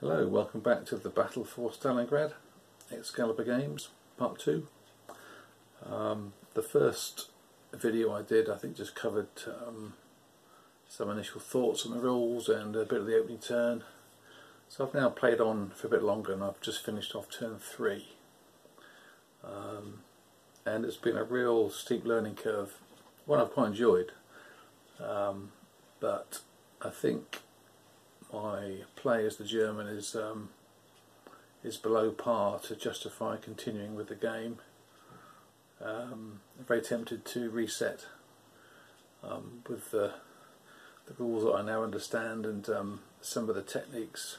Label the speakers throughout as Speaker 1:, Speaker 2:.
Speaker 1: Hello, welcome back to the Battle for Stalingrad, Excalibre Games, Part 2. The first video I did, I think, just covered some initial thoughts on the rules and a bit of the opening turn. So I've now played on for a bit longer and I've just finished off turn 3. And it's been a real steep learning curve, one I've quite enjoyed, but I think my play as the German is below par to justify continuing with the game. I'm very tempted to reset with the rules that I now understand and some of the techniques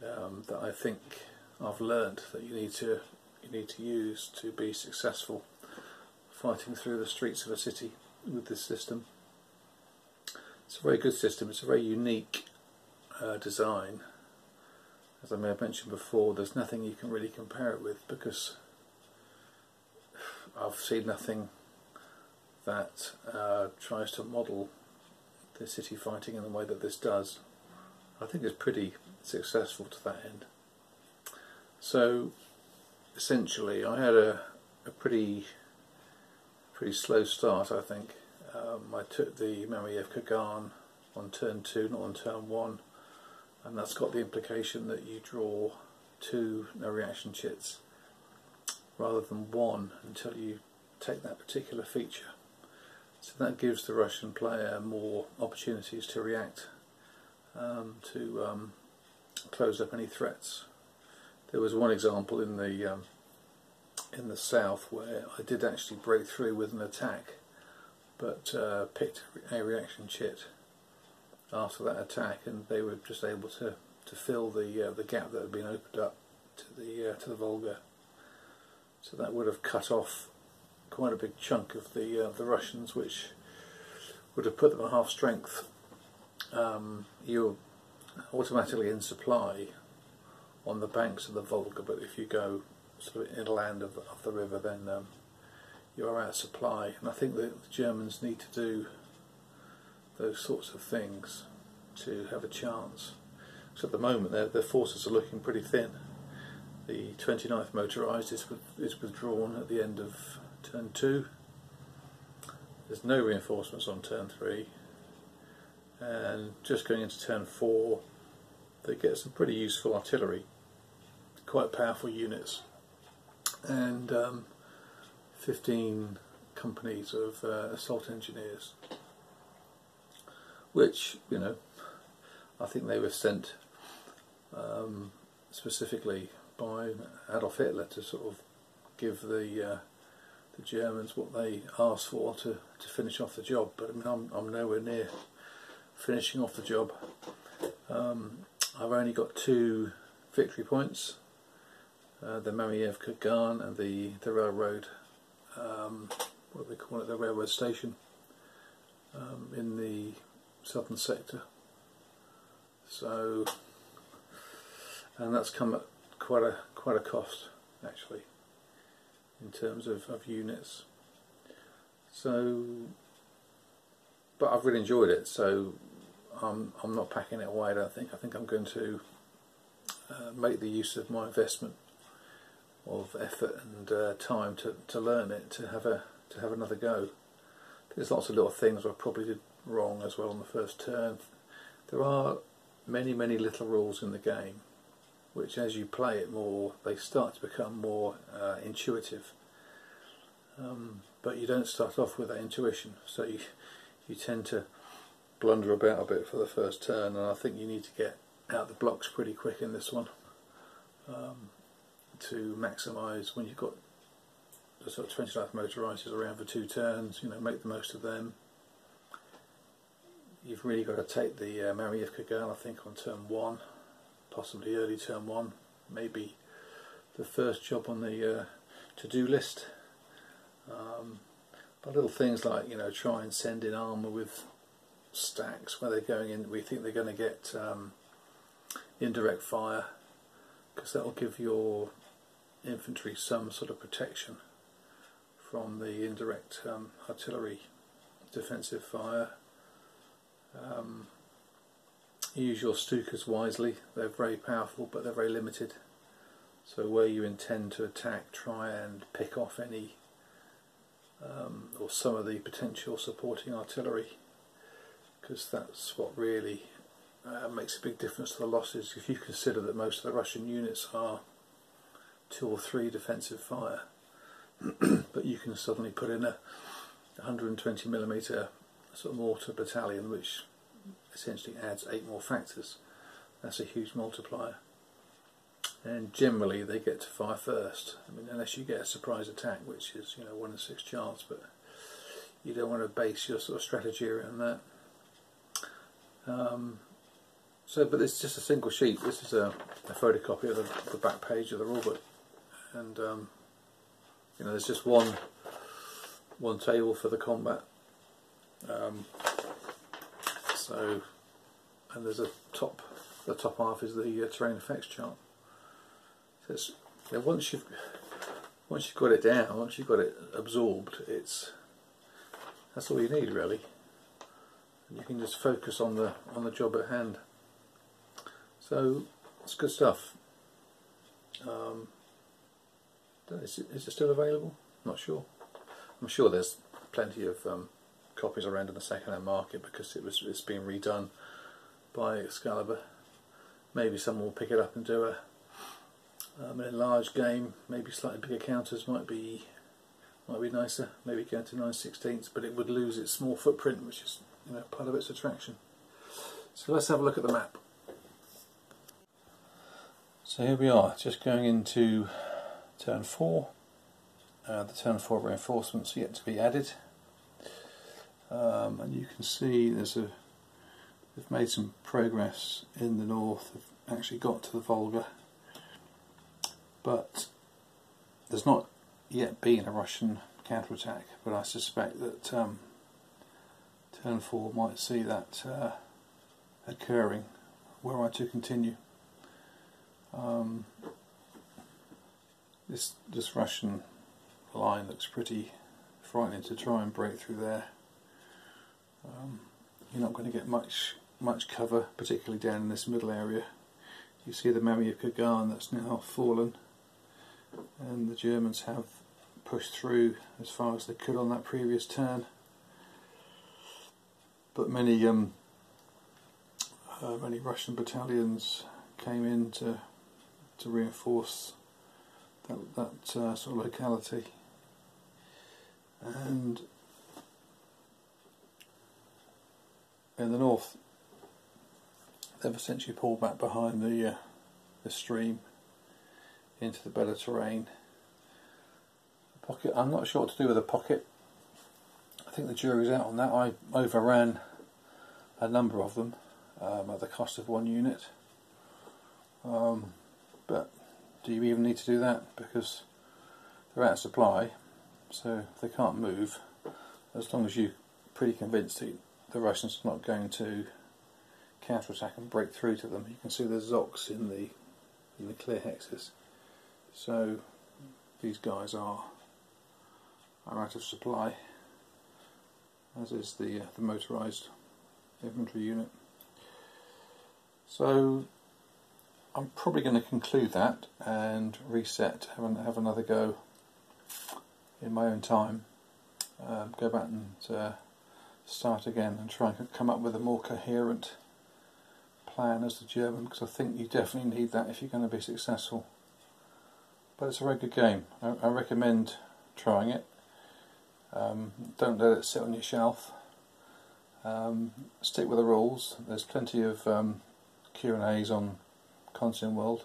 Speaker 1: that I think I've learnt that you need to use to be successful fighting through the streets of a city with this system. It's a very good system. It's a very unique design. As I may have mentioned before, there's nothing you can really compare it with because I've seen nothing that tries to model the city fighting in the way that this does. I think it's pretty successful to that end. So essentially I had a pretty slow start, I think. I took the Mamiev Kagan on turn 2, not on turn 1, and that's got the implication that you draw 2 no reaction chits rather than 1 until you take that particular feature. So that gives the Russian player more opportunities to react, to close up any threats. There was one example in the south where I did actually break through with an attack, but picked a reaction chit after that attack, and they were just able to fill the gap that had been opened up to the Volga. So that would have cut off quite a big chunk of the Russians, which would have put them at half strength. You're automatically in supply on the banks of the Volga, but if you go sort of inland of the river, then you're out of supply, and I think that the Germans need to do those sorts of things to have a chance. So at the moment their forces are looking pretty thin. The 29th motorised is withdrawn at the end of turn 2. There's no reinforcements on turn 3, and just going into turn 4 they get some pretty useful artillery, quite powerful units, and 15 companies of assault engineers, which, you know, I think they were sent specifically by Adolf Hitler to sort of give the Germans what they asked for to finish off the job. But I mean, I'm nowhere near finishing off the job. I've only got 2 victory points, the Mamiev Kagan and the railroad, what do they call it, the railroad station in the southern sector. So, and that's come at quite a cost actually in terms of units. So, but I've really enjoyed it, so I'm not packing it away. I don't think. I think I'm going to make the use of my investment of effort and time to learn it, to have another go. There's lots of little things I probably did wrong as well on the first turn. There are many little rules in the game which, as you play it more, they start to become more intuitive, but you don't start off with that intuition, so you tend to blunder about a bit for the first turn, and I think you need to get out the blocks pretty quick in this one to maximise when you've got the sort of 29th motorised around for 2 turns. You know, make the most of them. You've really got to take the Mamiev Kagan, I think, on turn 1, possibly early turn 1, maybe the first job on the to-do list. But little things like, you know, try and send in armour with stacks where they're going in. We think they're going to get indirect fire, because that will give your infantry some sort of protection from the indirect artillery defensive fire. use your Stukas wisely. They're very powerful, but they're very limited. So where you intend to attack, try and pick off any or some of the potential supporting artillery, because that's what really makes a big difference to the losses. If you consider that most of the Russian units are 2 or 3 defensive fire, but you can suddenly put in a 120mm sort of mortar battalion, which essentially adds 8 more factors. That's a huge multiplier. And generally they get to fire first. I mean, unless you get a surprise attack, which is 1 in 6 chance, but you don't want to base your sort of strategy around that. But it's just a single sheet. This is a photocopy of the back page of the rulebook, and there's just one table for the combat. And there's the top half is the terrain effects chart. So it's, once you've got it down, once you've got it absorbed, that's all you need really. And you can just focus on the job at hand. So it's good stuff. Is it still available? Not sure. I'm sure there's plenty of copies around in the second-hand market, because it's been redone by Excalibre. Maybe someone will pick it up and do an enlarged game. Maybe slightly bigger counters might be nicer. Maybe going to 9/16, but it would lose its small footprint, which is part of its attraction. So let's have a look at the map. So here we are, just going into turn 4. The turn 4 reinforcements are yet to be added, and you can see they've made some progress in the north. They've actually got to the Volga, but there's not yet been a Russian counterattack. But I suspect that turn 4 might see that occurring were I to continue. This Russian line looks pretty frightening to try and break through there. You're not going to get much cover, particularly down in this middle area. You see the memory of Kagan that's now fallen, and the Germans have pushed through as far as they could on that previous turn. But many Russian battalions came in to reinforce that sort of locality, and in the north they've essentially pulled back behind the stream into the better terrain. The pocket, I'm not sure what to do with the pocket. I think the jury's out on that. I overran a number of them at the cost of 1 unit. But do you even need to do that? Because they're out of supply, so they can't move. As long as you're pretty convinced that the Russians are not going to counter-attack and break through to them. You can see there's Zoks in the clear hexes. So these guys are out of supply, as is the motorised infantry unit. So I'm probably going to conclude that and reset, have another go in my own time, go back and start again and try and come up with a more coherent plan as the German, because I think you definitely need that if you're going to be successful. But it's a very good game. I recommend trying it. Don't let it sit on your shelf. Stick with the rules. There's plenty of Q&As on Content World,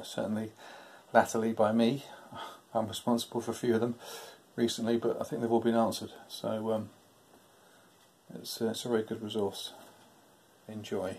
Speaker 1: certainly latterly by me. I'm responsible for a few of them recently, but I think they've all been answered, so it's a very good resource. Enjoy.